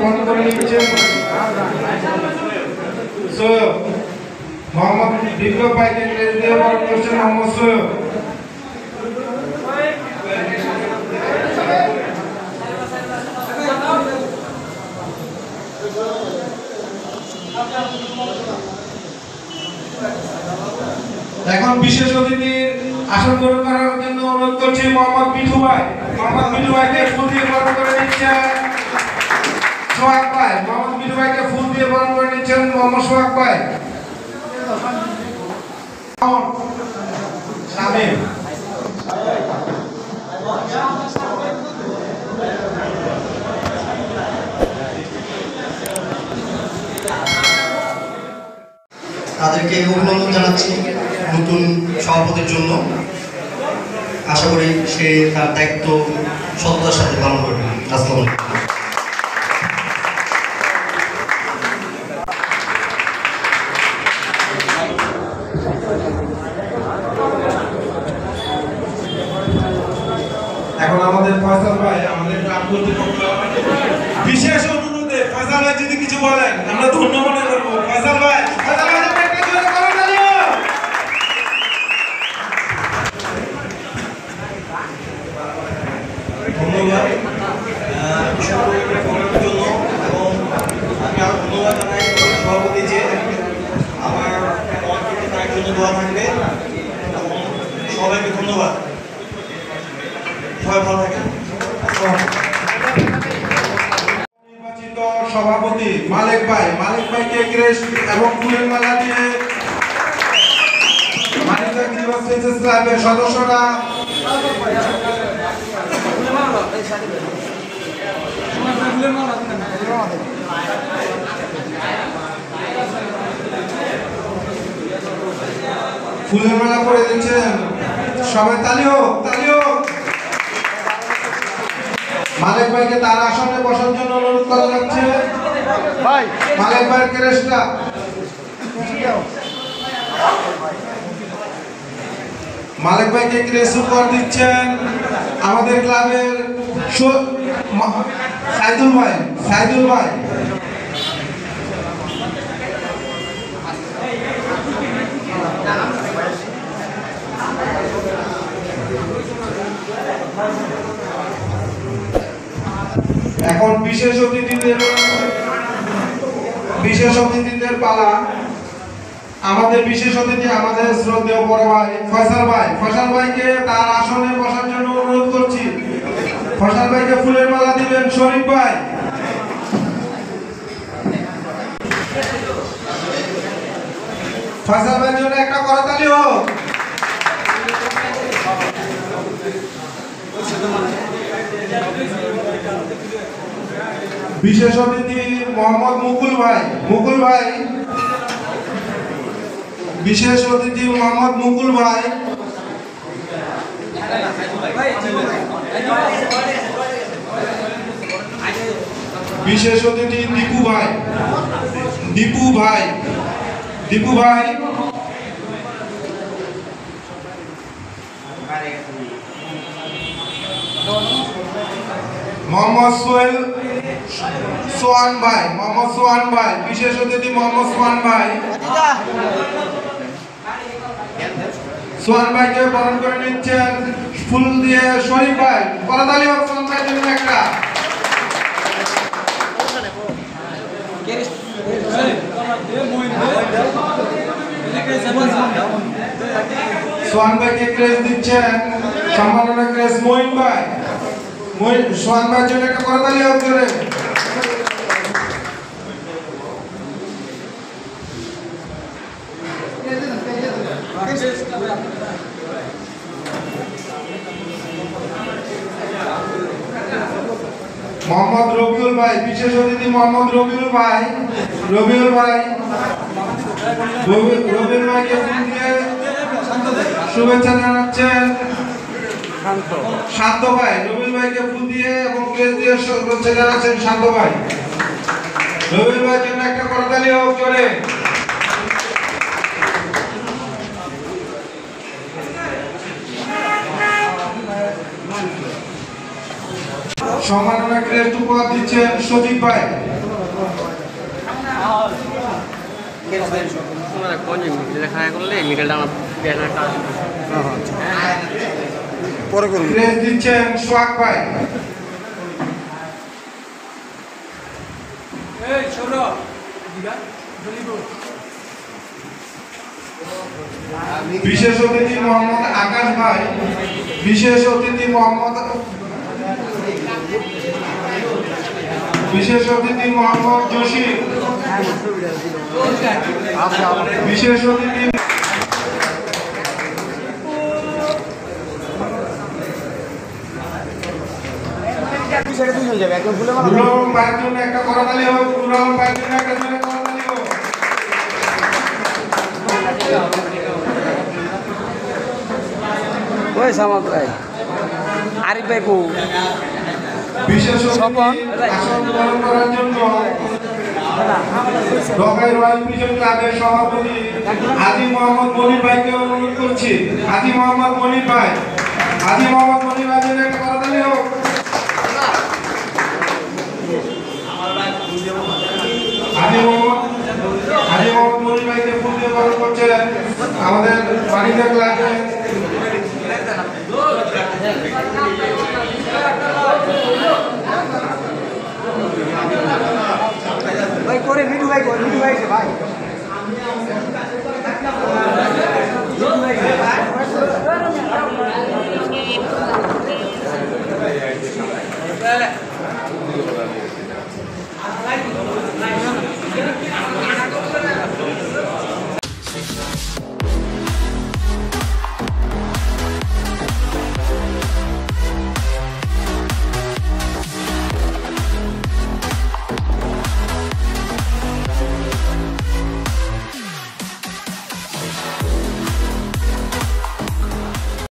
বরণ করে নিচ্ছেন সৈয়দ মোহাম্মদ বিপ্লব ভাইকে ক্রেস্ট দিয়ে বরণ করছেন মোহাম্মদ সৈয়দ। এখন বিশেষ অতিথির আসন গ্রহণ করার জন্য অনুরোধ করছি মোহাম্মদ মিঠু ভাই। মোহাম্মদ মিঠু ভাইকে ফুল দিয়ে বরণ করে নিচ্ছেন সোহাগ ভাই। মোহাম্মদ মিঠু ভাইকে ফুল দিয়ে বরণ করে নিচ্ছেন মোহাম্মদ সোহাগ ভাই। শামীম তাদেরকে অভিনন্দন জানাচ্ছি নতুন সভাপতির জন্য। আশা করি সে তার দায়িত্ব সততার সাথে পালন করবে। আসসালামু আলাইকুম। এখন আমাদের ফয়সাল ভাই আমাদের গ্রাম কর্তৃপক্ষ বিশেষ অনুরোধে ফয়সাল ভাই যদি কিছু বলেন আমরা ধন্য মনে করবো। ফয়সাল ভাই একটা জোরে করো তালিও। ধন্যবাদ জন্য এবং আমি আরো ধন্যবাদ জানাই সভাপতি যে আমার তার জন্য দোয়া থাকবে এবং সবাইকে ধন্যবাদ। সবাই ভালো থাকেন। নির্বাচিত সভাপতি মালিক ভাইকে ক্রেস্ট এবং ফুলের মালা দিয়ে মানিকগঞ্জ ইউনিভার্সিটি ক্লাবের সদস্যরা ফুলের মালা করে দিচ্ছেন। সবাই তালি হোক, তালি হোক। মালিক ভাইকে তার আসনে বসার জন্য অনুরোধ করা যাচ্ছে। মালিক ভাইয়ের ক্রেস্টটা মালিক ভাইকে ক্রেস্ট উপহার দিচ্ছেন আমাদের ক্লাবের সাইদুল ভাই। এখন বিশেষ অতিথিদের পালা। আমাদের বিশেষ অতিথি আমাদের শ্রদ্ধেয় বড় ভাই ফয়সাল ভাইকে তার আসনে বসার জন্য অনুরোধ করছি। ফয়সাল ভাইকে ফুলের মালা দিবেন শরীফ ভাই। ফয়সাল ভাইয়ের জন্য একটা করতালি হোক। বিশেষ অতিথি মোহাম্মদ মুকুল ভাই। বিশেষ অতিথি মোহাম্মদ মুকুল ভাই। বিশেষ অতিথি দীপু ভাই। মোহাম্মদ সোহান ভাই। বিশেষ অতিথি মোহাম্মদ সোহান ভাইকে বরণ করে নিচ্ছেন ফুল দিয়ে শরীফ ভাই। করতালি হোক সোহান ভাইয়ের জন্য একটা। সোহান ভাইকে ক্রেস্ট দিচ্ছেন সম্মাননা ক্রেস্ট মঈন ভাই। সোহান ভাইয়ের জন্য একটা করতালি হোক জোরে। মোহাম্মদ রবিউল ভাই। বিশেষ অতিথি মোহাম্মদ রবিউল ভাইকে ফুল দিয়ে শুভেচ্ছা জানাচ্ছেন শান্ত ভাই। রবিউল ভাইকে ফুল দিয়ে এবং ক্রেস্ট দিয়ে শুভেচ্ছা জানাচ্ছেন শান্ত ভাই। রবিউল ভাইয়ের জন্য একটা করতালি হোক জোরে। সম্মাননা ক্রেস্ট উপহার দিচ্ছেন সজীব ভাই। ক্রেস্ট দিচ্ছেন সোহাগ ভাই। বিশেষ অতিথি মোহাম্মদ আকাশ ভাই, বিশেষ অতিথি মোহাম্মদ জসিম, বিশেষ অতিথি দুলাল ভাইয়ের জন্য একটা করতালি হোক, দুলাল ভাইয়ের জন্য একটা জোরে করতালি হোক। ওই সামাদ ভাই আরিফ ভাই কো বিশেষ অতিথি আসন গ্রহণ করার জন্য ঢাকাই রয়্যাল পিজন ক্লাবের সভাপতি হাজী মোহাম্মদ মনির ভাইকে অনুরোধ করছি। হাজী মোহাম্মদ মনির ভাই, হাজী মোহাম্মদ মনির ভাই জন্য একটা করতালি হোক। হাজী মোহাম্মদ মনির ভাইকে ফুল দিয়ে বরণ করছেন আমাদের বাণিজ্য ক্লাবের